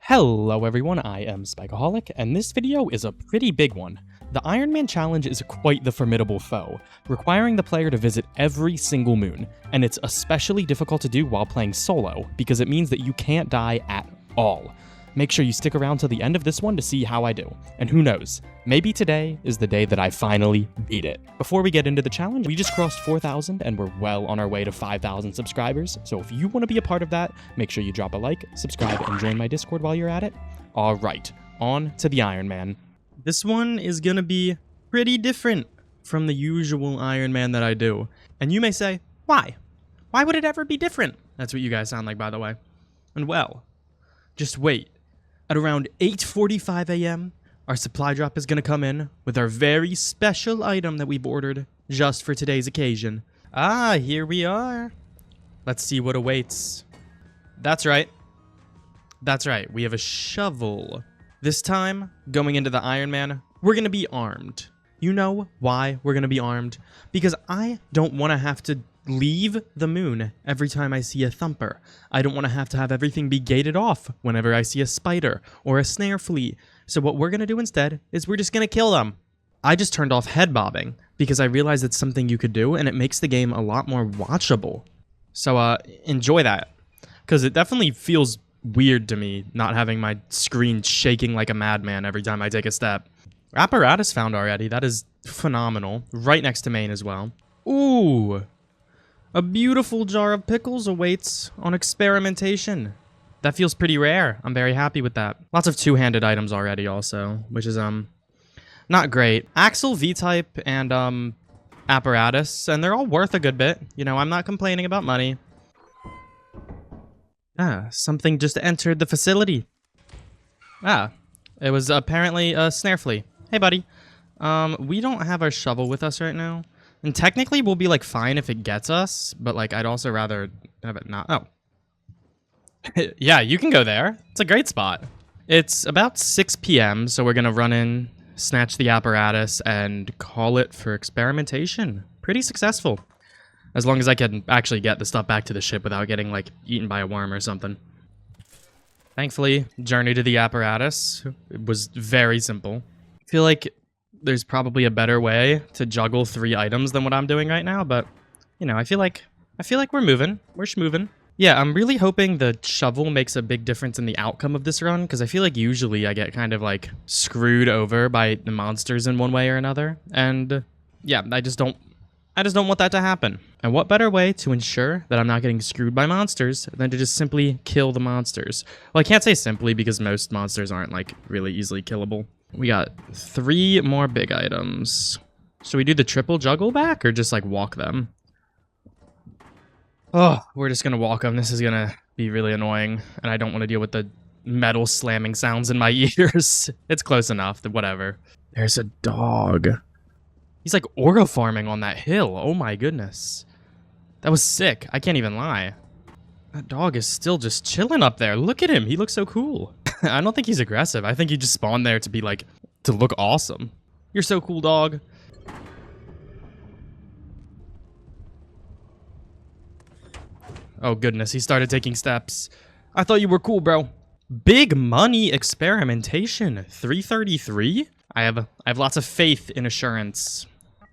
Hello everyone, I am Spikeaholic, and this video is a pretty big one. The IRONMAN challenge is quite the formidable foe, requiring the player to visit every single moon, and it's especially difficult to do while playing solo, because it means that you can't die at all. Make sure you stick around to the end of this one to see how I do, and who knows, maybe today is the day that I finally beat it. Before we get into the challenge, we just crossed 4,000 and we're well on our way to 5,000 subscribers, so if you want to be a part of that, make sure you drop a like, subscribe, and join my Discord while you're at it. Alright, on to the IRONMAN. This one is gonna be pretty different from the usual IRONMAN that I do, and you may say, why? Why would it ever be different? That's what you guys sound like, by the way. And well, just wait. At around 8:45 a.m., our supply drop is going to come in with our very special item that we've ordered just for today's occasion. Ah, here we are. Let's see what awaits. That's right. That's right. We have a shovel. This time, going into the IRONMAN, we're going to be armed. You know why we're going to be armed? Because I don't want to have to leave the moon every time I see a thumper. I don't want to have everything be gated off whenever I see a spider or a snare flea. So what we're going to do instead is we're just going to kill them. I just turned off head bobbing because I realized it's something you could do and it makes the game a lot more watchable. So enjoy that, because it definitely feels weird to me not having my screen shaking like a madman every time I take a step. Apparatus found already. That is phenomenal. Right next to main as well. Ooh. A beautiful jar of pickles awaits on Experimentation. That feels pretty rare. I'm very happy with that. Lots of two-handed items already also, which is, not great. Axle, V-type, and, apparatus, and they're all worth a good bit. You know, I'm not complaining about money. Ah, something just entered the facility. Ah, it was apparently a snare flea. Hey, buddy. We don't have our shovel with us right now. And technically, we'll be, like, fine if it gets us, but, like, I'd also rather have it not. Oh. Yeah, you can go there. It's a great spot. It's about 6 p.m., so we're gonna run in, snatch the apparatus, and call it for experimentation. Pretty successful. As long as I can actually get the stuff back to the ship without getting, like, eaten by a worm or something. Thankfully, journey to the apparatus was very simple. I feel like there's probably a better way to juggle 3 items than what I'm doing right now, but, you know, I feel like we're moving. We're schmoving. Yeah, I'm really hoping the shovel makes a big difference in the outcome of this run, because I feel like usually I get kind of, like, screwed over by the monsters in one way or another, and, yeah, I just don't want that to happen. And what better way to ensure that I'm not getting screwed by monsters than to just simply kill the monsters? Well, I can't say simply because most monsters aren't, like, really easily killable. We got 3 more big items. Should we do the triple juggle back or just, like, walk them? Oh, we're just gonna walk them. This is gonna be really annoying, and I don't want to deal with the metal slamming sounds in my ears. It's close enough, whatever. There's a dog. He's, like, oro farming on that hill. Oh my goodness. That was sick. I can't even lie. That dog is still just chilling up there. Look at him. He looks so cool. I don't think he's aggressive. I think he just spawned there to be, like, to look awesome. You're so cool, dog. Oh, goodness. He started taking steps. I thought you were cool, bro. Big money experimentation. 333? I have lots of faith in assurance.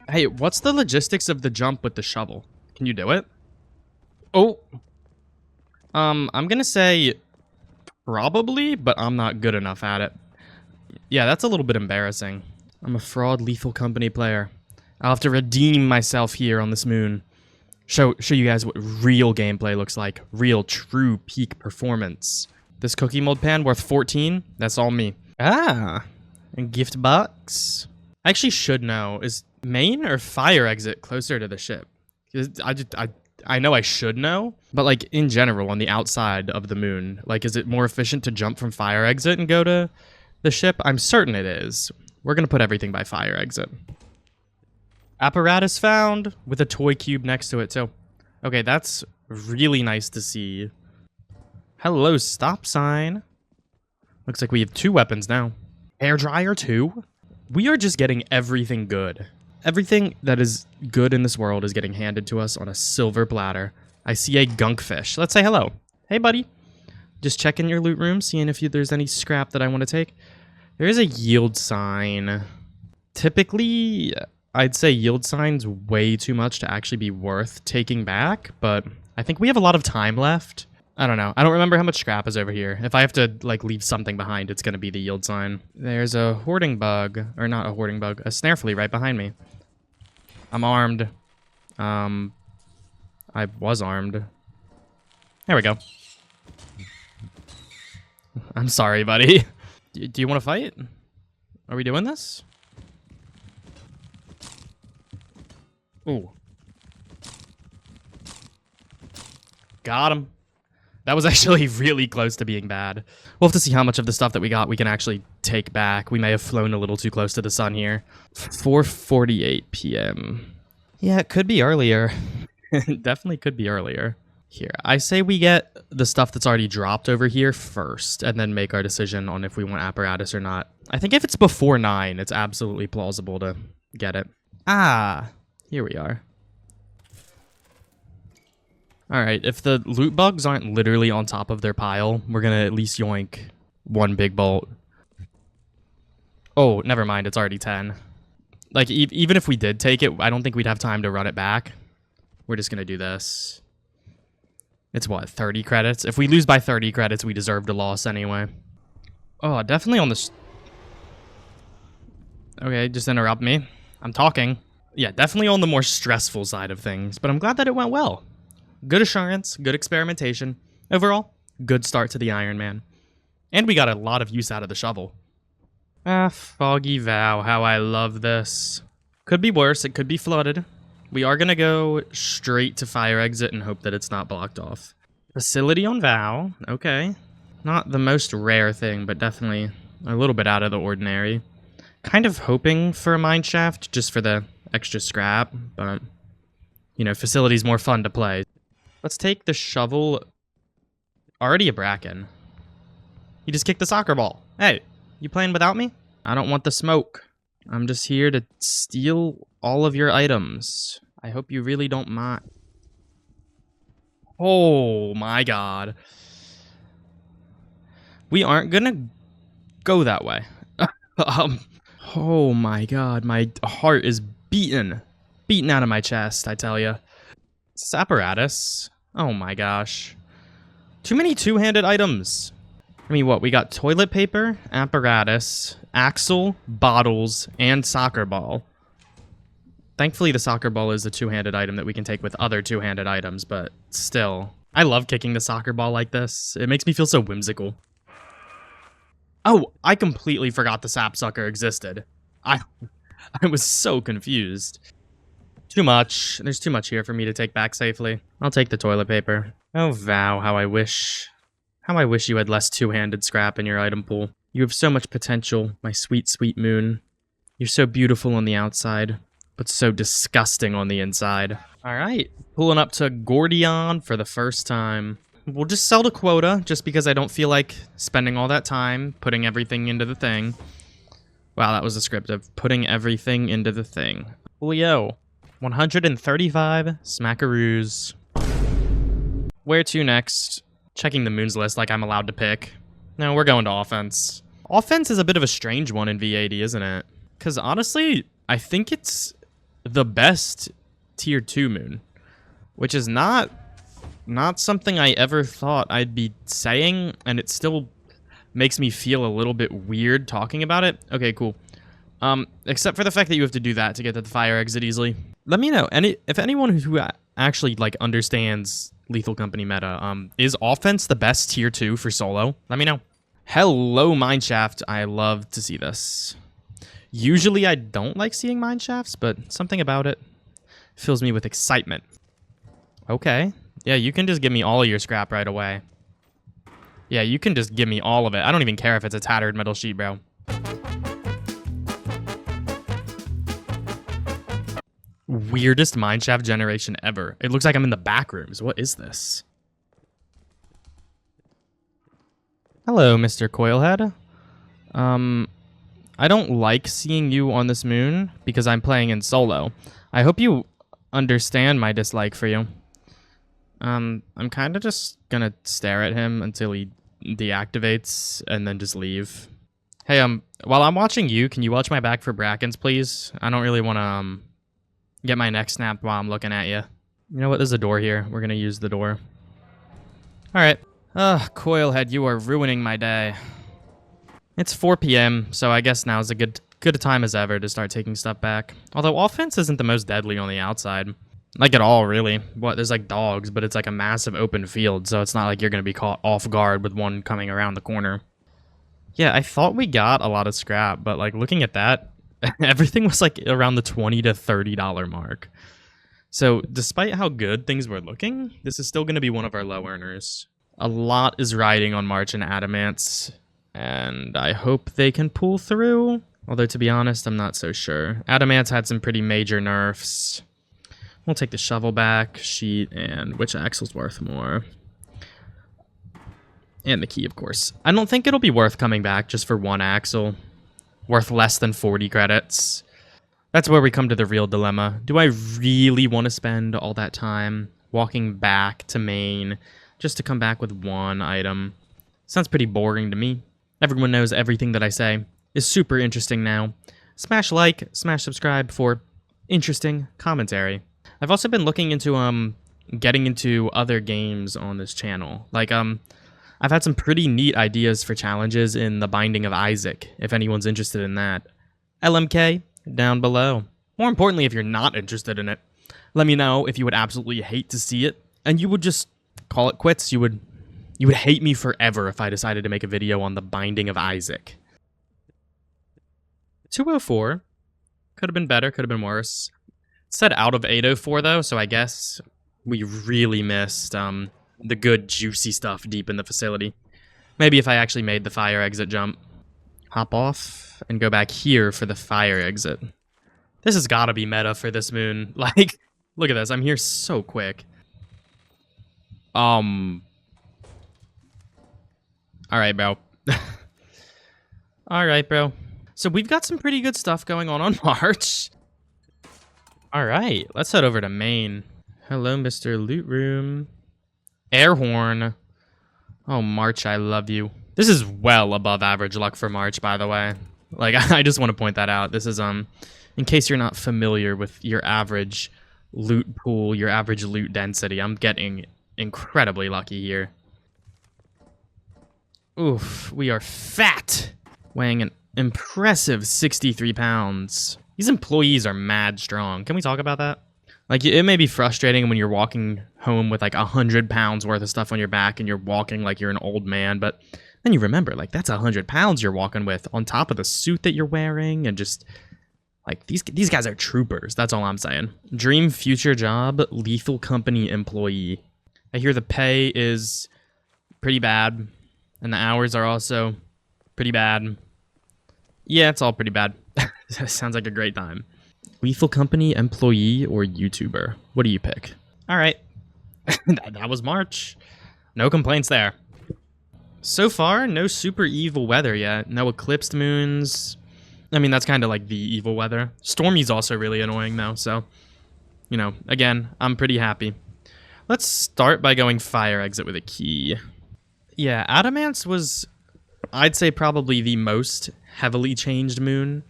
Hey, what's the logistics of the jump with the shovel? Can you do it? Oh. I'm gonna say probably, but I'm not good enough at it. Yeah, that's a little bit embarrassing. I'm a fraud Lethal Company player. I'll have to redeem myself here on this moon. Show you guys what real gameplay looks like. Real, true peak performance. This cookie mold pan worth 14? That's all me. Ah, a gift box. I actually should know. Is main or fire exit closer to the ship? I know I should know, but, like, in general, on the outside of the moon, like, is it more efficient to jump from fire exit and go to the ship? I'm certain it is. We're gonna put everything by fire exit. Apparatus found, with a toy cube next to it, too. Okay, that's really nice to see. Hello, stop sign. Looks like we have 2 weapons now. Hairdryer, too? We are just getting everything good. Everything that is good in this world is getting handed to us on a silver platter. I see a gunkfish. Let's say hello. Hey, buddy. Just checking your loot room, seeing if there's any scrap that I want to take. There is a yield sign. Typically, I'd say yield sign's way too much to actually be worth taking back, but I think we have a lot of time left. I don't know. I don't remember how much scrap is over here. If I have to, like, leave something behind, it's going to be the yield sign. There's a hoarding bug, or not a hoarding bug, a snare flea right behind me. I'm armed. I was armed. There we go. I'm sorry, buddy. Do you want to fight? Are we doing this? Ooh. Got him. That was actually really close to being bad. We'll have to see how much of the stuff that we got we can actually take back. We may have flown a little too close to the sun here. 4:48 p.m. Yeah, it could be earlier. It definitely could be earlier. Here, I say we get the stuff that's already dropped over here first, and then make our decision on if we want apparatus or not. I think if it's before 9, it's absolutely plausible to get it. Ah, here we are. Alright, if the loot bugs aren't literally on top of their pile, we're gonna at least yoink one big bolt. Oh, never mind, it's already 10. Like, even if we did take it, I don't think we'd have time to run it back. We're just gonna do this. It's what, 30 credits? If we lose by 30 credits, we deserve the loss anyway. Oh, definitely on this. Okay, just interrupt me. I'm talking. Yeah, definitely on the more stressful side of things, but I'm glad that it went well. Good assurance, good experimentation. Overall, good start to the Ironman. And we got a lot of use out of the shovel. Ah, Foggy Vow, how I love this. Could be worse, it could be flooded. We are gonna go straight to fire exit and hope that it's not blocked off. Facility on Vow, okay. Not the most rare thing, but definitely a little bit out of the ordinary. Kind of hoping for a mine shaft just for the extra scrap, but, you know, facility's more fun to play. Let's take the shovel. Already a bracken. You just kicked the soccer ball. Hey, you playing without me? I don't want the smoke. I'm just here to steal all of your items. I hope you really don't mind. Oh my god. We aren't gonna go that way. Oh my god, my heart is beating out of my chest, I tell ya. Is this apparatus? Oh my gosh. Too many two-handed items. I mean, what? We got toilet paper, apparatus, axle, bottles, and soccer ball. Thankfully, the soccer ball is a two-handed item that we can take with other two-handed items, but still. I love kicking the soccer ball like this. It makes me feel so whimsical. Oh, I completely forgot the sapsucker existed. I was so confused. Too much. There's too much here for me to take back safely. I'll take the toilet paper. Oh, Vow, how I wish you had less two-handed scrap in your item pool. You have so much potential, my sweet, sweet moon. You're so beautiful on the outside, but so disgusting on the inside. All right, pulling up to Gordion for the first time. We'll just sell the quota, just because I don't feel like spending all that time putting everything into the thing. Wow, that was descriptive. Putting everything into the thing. Julio. 135 smackaroos. Where to next? Checking the moons list like I'm allowed to pick. No, we're going to offense. Offense is a bit of a strange one in V80, isn't it? Because honestly, I think it's the best tier 2 moon. Which is not something I ever thought I'd be saying, and it still makes me feel a little bit weird talking about it. Okay, cool. Except for the fact that you have to do that to get to the fire exit easily. Let me know, if anyone who actually, like, understands Lethal Company meta, is offense the best tier 2 for solo? Let me know. Hello, mineshaft. I love to see this. Usually I don't like seeing mineshafts, but something about it fills me with excitement. Okay. Yeah, you can just give me all of your scrap right away. Yeah, you can just give me all of it. I don't even care if it's a tattered metal sheet, bro. Weirdest mineshaft generation ever. It looks like I'm in the back rooms. What is this? Hello, Mr. Coilhead. I don't like seeing you on this moon because I'm playing in solo. I hope you understand my dislike for you. I'm kind of just gonna stare at him until he deactivates and then just leave. Hey, while I'm watching you, can you watch my back for brackens, please? I don't really want to, get my neck snapped while I'm looking at you. You know what? There's a door here. We're going to use the door. All right. Ugh, Coilhead, you are ruining my day. It's 4 p.m., so I guess now is a good time as ever to start taking stuff back. Although offense isn't the most deadly on the outside. Like at all, really. What? There's like dogs, but it's like a massive open field, so it's not like you're going to be caught off guard with one coming around the corner. Yeah, I thought we got a lot of scrap, but like looking at that, everything was like around the $20 to $30 mark. So despite how good things were looking, this is still going to be one of our low earners. A lot is riding on March and Adamance, and I hope they can pull through. Although to be honest, I'm not so sure. Adamance had some pretty major nerfs. We'll take the shovel back, sheet, and which axle's worth more? And the key, of course. I don't think it'll be worth coming back just for one axle. Worth less than 40 credits. That's where we come to the real dilemma. Do I really want to spend all that time walking back to main just to come back with one item? Sounds pretty boring to me. Everyone knows everything that I say is super interesting now. Smash like, smash subscribe for interesting commentary. I've also been looking into getting into other games on this channel. Like I've had some pretty neat ideas for challenges in The Binding of Isaac, if anyone's interested in that. LMK, down below. More importantly, if you're not interested in it, let me know if you would absolutely hate to see it, and you would just call it quits. You would hate me forever if I decided to make a video on The Binding of Isaac. 204. Could have been better, could have been worse. It said out of 804, though, so I guess we really missed the good juicy stuff deep in the facility. Maybe if I actually made the fire exit jump. Hop off and go back here for the fire exit. This has got to be meta for this moon. Like, look at this. I'm here so quick. All right, bro. All right, bro. So we've got some pretty good stuff going on March. All right, let's head over to main. Hello, Mr. Loot Room. Air horn. Oh, March, I love you. This is well above average luck for March, by the way. Like, I just want to point that out. This is, in case you're not familiar with your average loot pool, your average loot density, I'm getting incredibly lucky here. Oof, we are fat. Weighing an impressive 63 pounds. These employees are mad strong. Can we talk about that? Like, it may be frustrating when you're walking home with, like, 100 pounds worth of stuff on your back and you're walking like you're an old man, but then you remember, like, that's 100 pounds you're walking with on top of the suit that you're wearing, and just, like, these guys are troopers. That's all I'm saying. Dream future job, lethal company employee. I hear the pay is pretty bad, and the hours are also pretty bad. Yeah, it's all pretty bad. Sounds like a great time. Lethal company, employee, or YouTuber? What do you pick? All right. that was March. No complaints there. So far, no super evil weather yet. No eclipsed moons. I mean, that's kind of like the evil weather. Stormy's also really annoying, though, so, you know, again, I'm pretty happy. Let's start by going fire exit with a key. Yeah, Adamance was, I'd say, probably the most heavily changed moon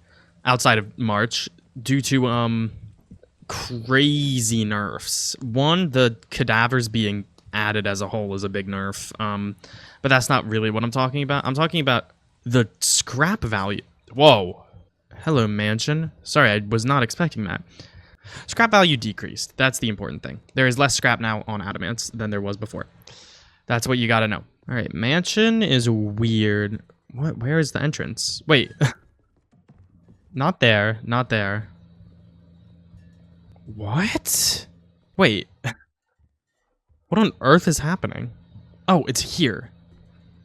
outside of March, due to crazy nerfs. One, the cadavers being added as a whole is a big nerf, but that's not really what I'm talking about. I'm talking about the scrap value. Whoa. Hello, mansion. Sorry, I was not expecting that. Scrap value decreased. That's the important thing. There is less scrap now on Adamance than there was before. That's what you gotta know. All right, mansion is weird. What? Where is the entrance? Wait. Not there. Not there. What? Wait. What on earth is happening? Oh, it's here.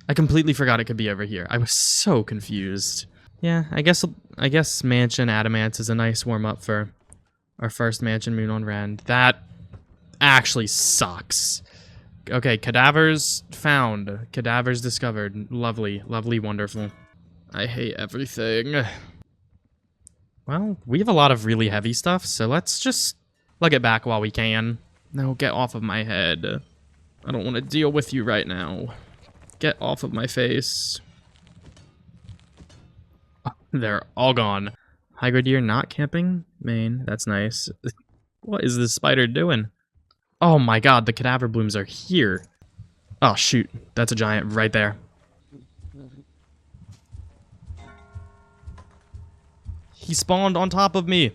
I completely forgot it could be over here. I was so confused. Yeah, I guess Mansion Adamance is a nice warm-up for our first Mansion Moon on Rend. That actually sucks. Okay, cadavers found. Cadavers discovered. Lovely, lovely, wonderful. I hate everything. Well, we have a lot of really heavy stuff, so let's just lug it back while we can. No, get off of my head. I don't want to deal with you right now. Get off of my face. They're all gone. High-grade deer not camping main. That's nice. What is this spider doing? Oh my god, the cadaver blooms are here. Oh shoot, that's a giant right there. He spawned on top of me.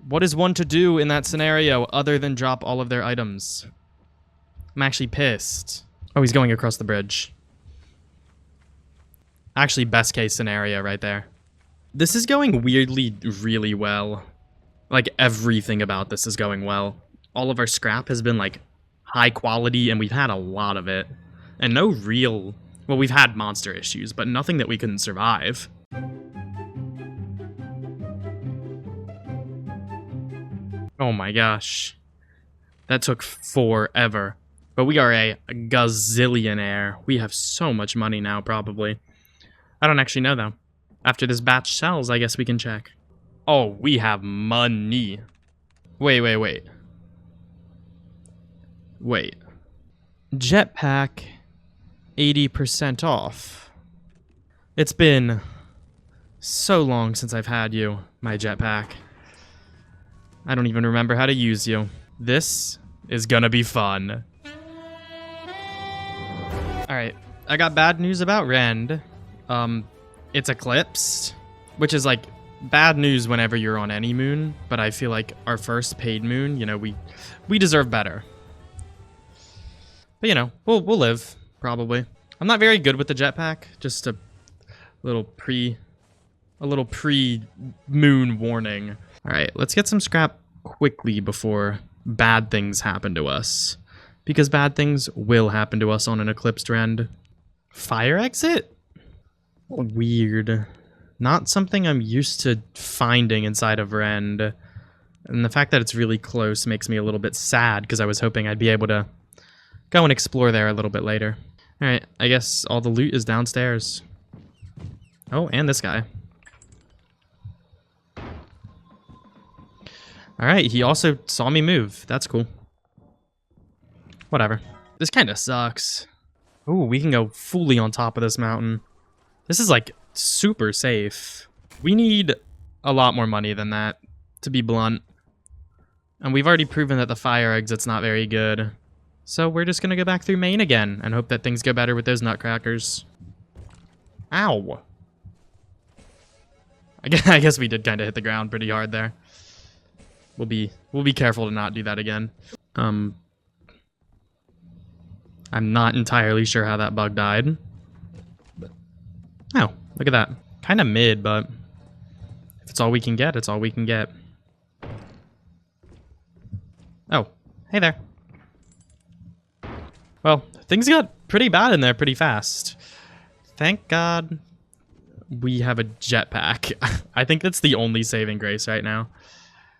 What is one to do in that scenario other than drop all of their items? I'm actually pissed. Oh, he's going across the bridge. Actually, best case scenario right there. This is going weirdly really well. Like, everything about this is going well. All of our scrap has been, like, high quality, and we've had a lot of it. And no real... Well, we've had monster issues, but nothing that we couldn't survive. Oh my gosh. That took forever. But we are a gazillionaire. We have so much money now, probably. I don't actually know, though. After this batch sells, I guess we can check. Oh, we have money. Wait. Wait. Jetpack, 80% off. It's been so long since I've had you, my jetpack. I don't even remember how to use you. This is gonna be fun. Alright, I got bad news about Rend. It's eclipsed, which is like bad news whenever you're on any moon, but I feel like our first paid moon, you know, we deserve better. But you know, we'll live, probably. I'm not very good with the jetpack, just a little pre-moon warning. Alright, let's get some scrap quickly before bad things happen to us. Because bad things will happen to us on an eclipsed Rend. Fire exit? Weird. Not something I'm used to finding inside of Rend. And the fact that it's really close makes me a little bit sad, because I was hoping I'd be able to go and explore there a little bit later. Alright, I guess all the loot is downstairs. Oh, and this guy. Alright, he also saw me move. That's cool. Whatever. This kind of sucks. Ooh, we can go fully on top of this mountain. This is, like, super safe. We need a lot more money than that, to be blunt. And we've already proven that the fire exit's not very good. So we're just gonna go back through main again and hope that things go better with those nutcrackers. Ow! I guess we did kind of hit the ground pretty hard there. We'll be careful to not do that again. I'm not entirely sure how that bug died. Oh, look at that. Kind of mid, but if it's all we can get, it's all we can get. Oh, hey there. Well, things got pretty bad in there pretty fast. Thank God we have a jetpack. I think that's the only saving grace right now.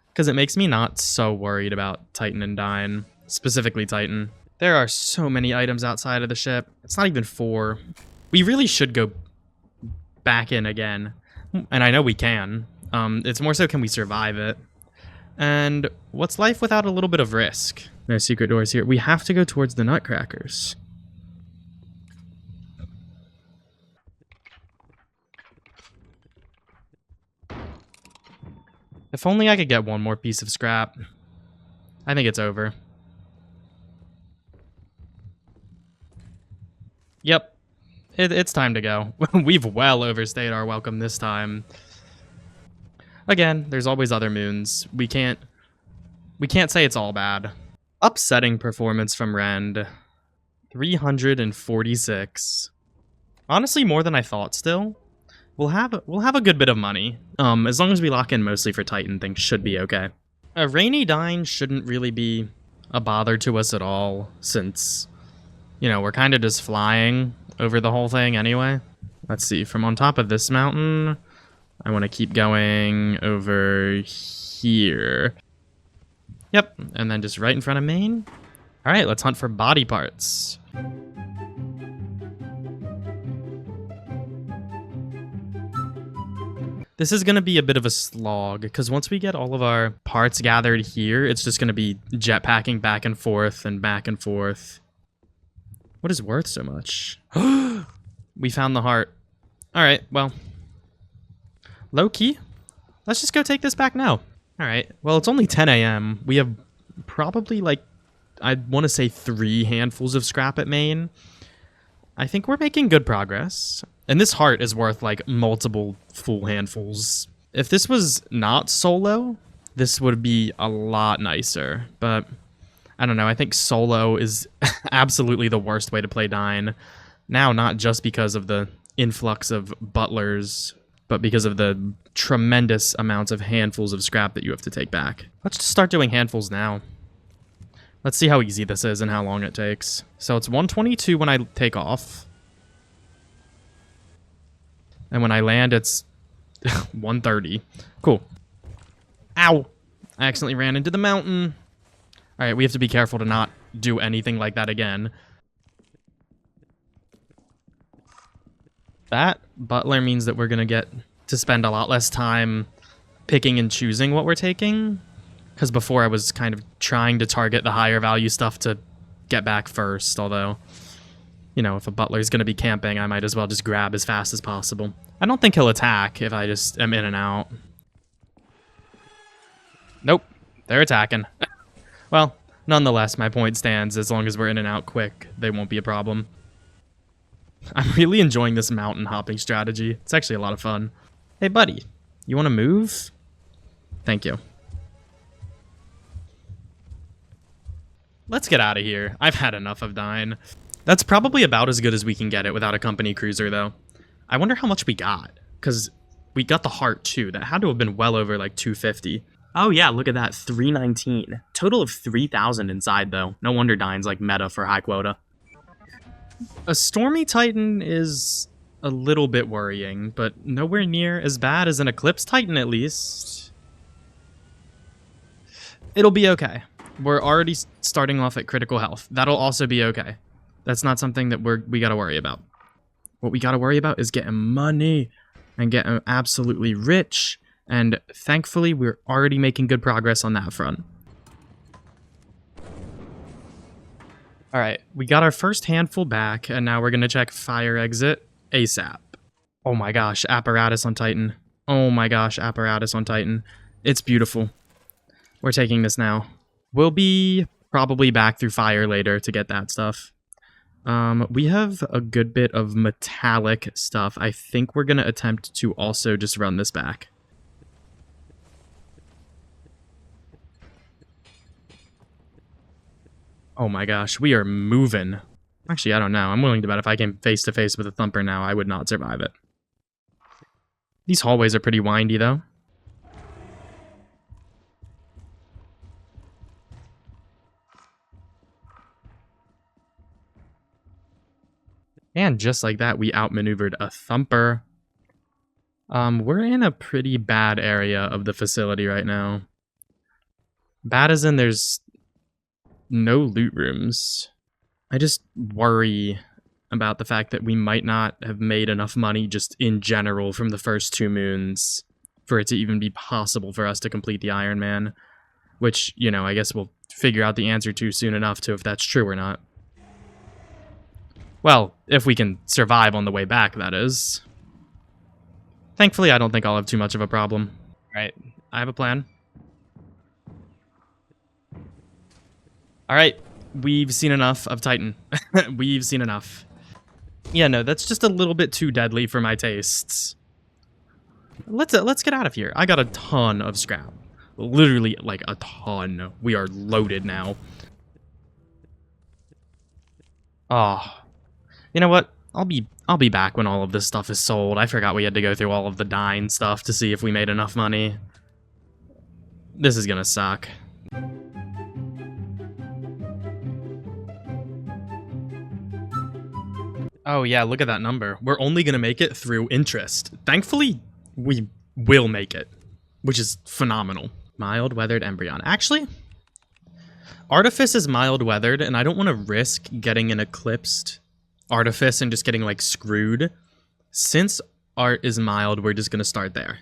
Because it makes me not so worried about Titan and Dine. Specifically Titan. There are so many items outside of the ship. It's not even 4. We really should go back in again. And I know we can. It's more so, can we survive it? And what's life without a little bit of risk? No secret doors here. We have to go towards the nutcrackers. If only I could get one more piece of scrap. I think it's over. Yep. It's time to go. We've well overstayed our welcome this time. Again, there's always other moons. We can't say it's all bad. Upsetting performance from Rend. 346. Honestly, more than I thought still. We'll have a good bit of money. As long as we lock in mostly for Titan, things should be okay. A rainy Dine shouldn't really be a bother to us at all, since, you know, we're kind of just flying over the whole thing anyway. Let's see, from on top of this mountain, I want to keep going over here. Yep, and then just right in front of main. All right, let's hunt for body parts. This is going to be a bit of a slog, because once we get all of our parts gathered here, it's just going to be jetpacking back and forth and back and forth. What is worth so much? We found the heart. Alright, well. Low key. Let's just go take this back now. Alright, well, it's only 10 a.m. We have probably, like, I want to say 3 handfuls of scrap at main. I think we're making good progress. And this heart is worth, like, multiple full handfuls. If this was not solo, this would be a lot nicer. But, I don't know, I think solo is absolutely the worst way to play Dine. Now, not just because of the influx of butlers, but because of the tremendous amounts of handfuls of scrap that you have to take back. Let's just start doing handfuls now. Let's see how easy this is and how long it takes. So it's 122 when I take off. And when I land, it's 130. Cool. Ow! I accidentally ran into the mountain. Alright, we have to be careful to not do anything like that again. That butler means that we're going to get to spend a lot less time picking and choosing what we're taking. Because before I was kind of trying to target the higher value stuff to get back first. Although, you know, if a butler's going to be camping, I might as well just grab as fast as possible. I don't think he'll attack if I just am in and out. Nope, they're attacking. Well, nonetheless, my point stands. As long as we're in and out quick, they won't be a problem. I'm really enjoying this mountain hopping strategy. It's actually a lot of fun. Hey, buddy, you want to move? Thank you. Let's get out of here. I've had enough of Dine. That's probably about as good as we can get it without a company cruiser, though. I wonder how much we got, because we got the heart, too. That had to have been well over, like, 250. Oh, yeah, look at that. 319. Total of 3,000 inside, though. No wonder Dine's, like, meta for high quota. A Stormy Titan is a little bit worrying, but nowhere near as bad as an Eclipse Titan, at least. It'll be okay. We're already starting off at critical health. That'll also be okay. That's not something that we gotta worry about. What we gotta worry about is getting money and getting absolutely rich, and thankfully we're already making good progress on that front. Alright, we got our first handful back, and now we're gonna check fire exit ASAP. Oh my gosh, apparatus on Titan. Oh my gosh, apparatus on Titan. It's beautiful. We're taking this now. We'll be probably back through fire later to get that stuff. We have a good bit of metallic stuff. I think we're gonna attempt to also just run this back. Oh my gosh, we are moving. Actually, I don't know. I'm willing to bet if I came face to face with a thumper now, I would not survive it. These hallways are pretty windy, though. And just like that, we outmaneuvered a thumper. We're in a pretty bad area of the facility right now. Bad as in there's no loot rooms. I just worry about the fact that we might not have made enough money just in general from the first 2 moons for it to even be possible for us to complete the Ironman. Which, you know, I guess we'll figure out the answer to soon enough to if that's true or not. Well, if we can survive on the way back, that is. Thankfully, I don't think I'll have too much of a problem. Alright, I have a plan. Alright, we've seen enough of Titan. We've seen enough. Yeah, no, that's just a little bit too deadly for my tastes. Let's get out of here. I got a ton of scrap. Literally, like, a ton. We are loaded now. Oh. You know what? I'll be back when all of this stuff is sold. I forgot we had to go through all of the Dine stuff to see if we made enough money. This is gonna suck. Oh yeah, look at that number. We're only gonna make it through interest. Thankfully, we will make it, which is phenomenal. Mild weathered Embrion. Actually, Artifice is mild weathered, and I don't want to risk getting an eclipsed Artifice and just getting, like, screwed. Since art is mild, we're just gonna start there.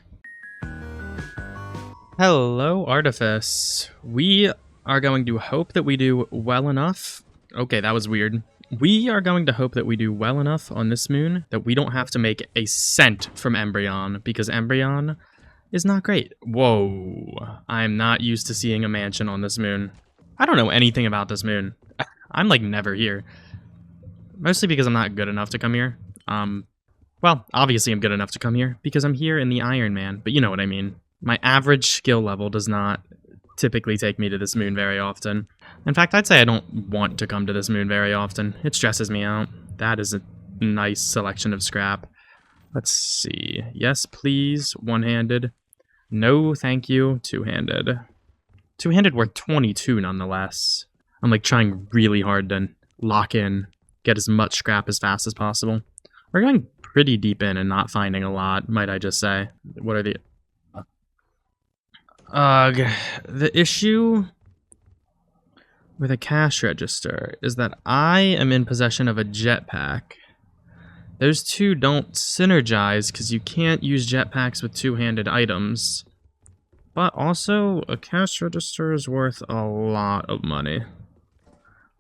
Hello, Artifice. We are going to hope that we do well enough. Okay, that was weird. We are going to hope that we do well enough on this moon that we don't have to make a cent from Embrion, because Embrion is not great. Whoa, I'm not used to seeing a mansion on this moon. I don't know anything about this moon. I'm like never here. Mostly because I'm not good enough to come here. Well, obviously I'm good enough to come here because I'm here in the Ironman, but you know what I mean. My average skill level does not typically take me to this moon very often. In fact, I'd say I don't want to come to this moon very often. It stresses me out. That is a nice selection of scrap. Let's see. Yes, please. One-handed. No, thank you. Two-handed. Two-handed worth 22 nonetheless. I'm like trying really hard to lock in, get as much scrap as fast as possible. We're going pretty deep in and not finding a lot, might I just say. What are the... the issue with a cash register is that I am in possession of a jetpack. Those two don't synergize because you can't use jetpacks with two-handed items. But also, a cash register is worth a lot of money.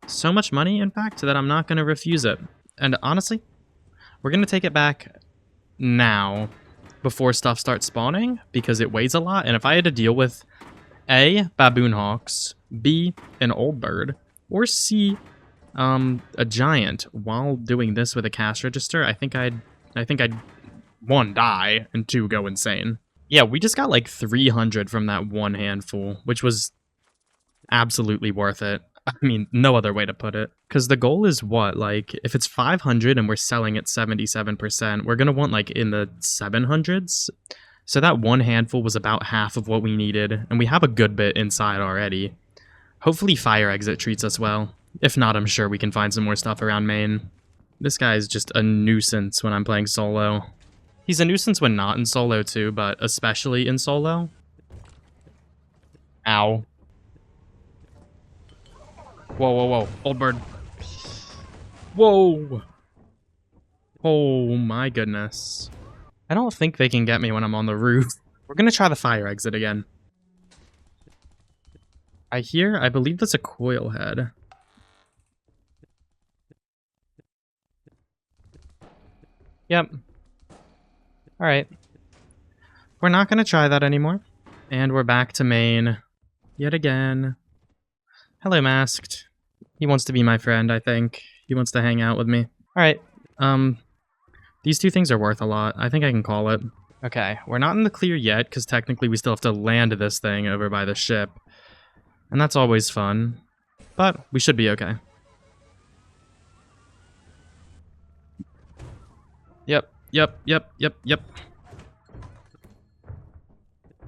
So much money, in fact, that I'm not going to refuse it. And honestly, we're going to take it back now before stuff starts spawning, because it weighs a lot, and if I had to deal with A, baboon hawks, B, an old bird, or C, a giant while doing this with a cash register, I think I'd 1, die, and 2, go insane. Yeah, we just got like 300 from that one handful, which was absolutely worth it. I mean, no other way to put it. Because the goal is what? Like, if it's 500 and we're selling at 77%, we're going to want, like, in the 700s. So that one handful was about half of what we needed, and we have a good bit inside already. Hopefully Fire Exit treats us well. If not, I'm sure we can find some more stuff around main. This guy is just a nuisance when I'm playing solo. He's a nuisance when not in solo, too, but especially in solo. Ow. Whoa, whoa, whoa. Old bird. Whoa. Oh my goodness. I don't think they can get me when I'm on the roof. We're gonna try the fire exit again. I believe that's a coil head. Yep. Alright. We're not gonna try that anymore. And we're back to main. Yet again. Hello, Masked. He wants to be my friend, I think. He wants to hang out with me. Alright, these two things are worth a lot. I think I can call it. Okay, we're not in the clear yet, because technically we still have to land this thing over by the ship. And that's always fun. But we should be okay. Yep.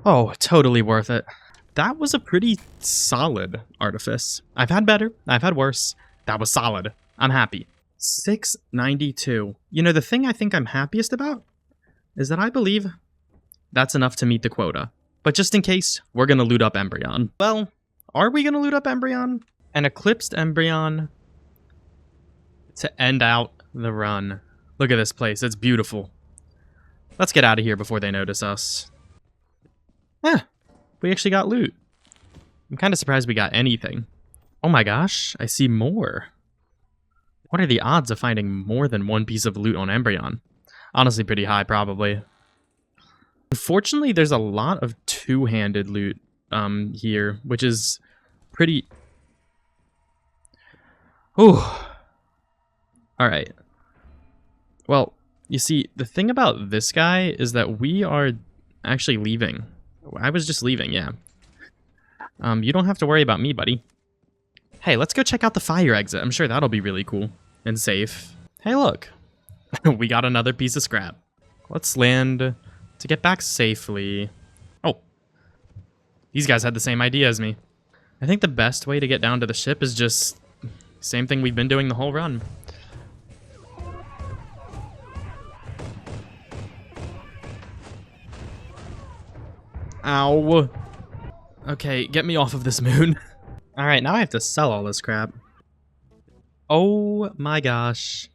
Oh, totally worth it. That was a pretty solid Artifice. I've had better, I've had worse. That was solid. I'm happy. 692. You know, the thing I think I'm happiest about is that I believe that's enough to meet the quota. But just in case, we're gonna loot up Embrion. Well, are we gonna loot up Embrion? An eclipsed Embrion to end out the run. Look at this place, it's beautiful. Let's get out of here before they notice us. We actually got loot. I'm kind of surprised we got anything. Oh my gosh, I see more. What are the odds of finding more than one piece of loot on Embrion? Honestly, pretty high, probably. Unfortunately, there's a lot of two-handed loot here, which is pretty... Ooh. Alright. Well, you see, the thing about this guy is that we are actually leaving. I was just leaving, yeah. You don't have to worry about me, buddy. Hey, let's go check out the fire exit. I'm sure that'll be really cool and safe. Hey, look. We got another piece of scrap. Let's land to get back safely. Oh. These guys had the same idea as me. I think the best way to get down to the ship is just same thing we've been doing the whole run. Ow. Okay, get me off of this moon. Alright, now I have to sell all this crap. Oh my gosh.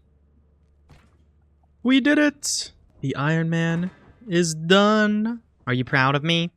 We did it! The Iron Man is done. Are you proud of me?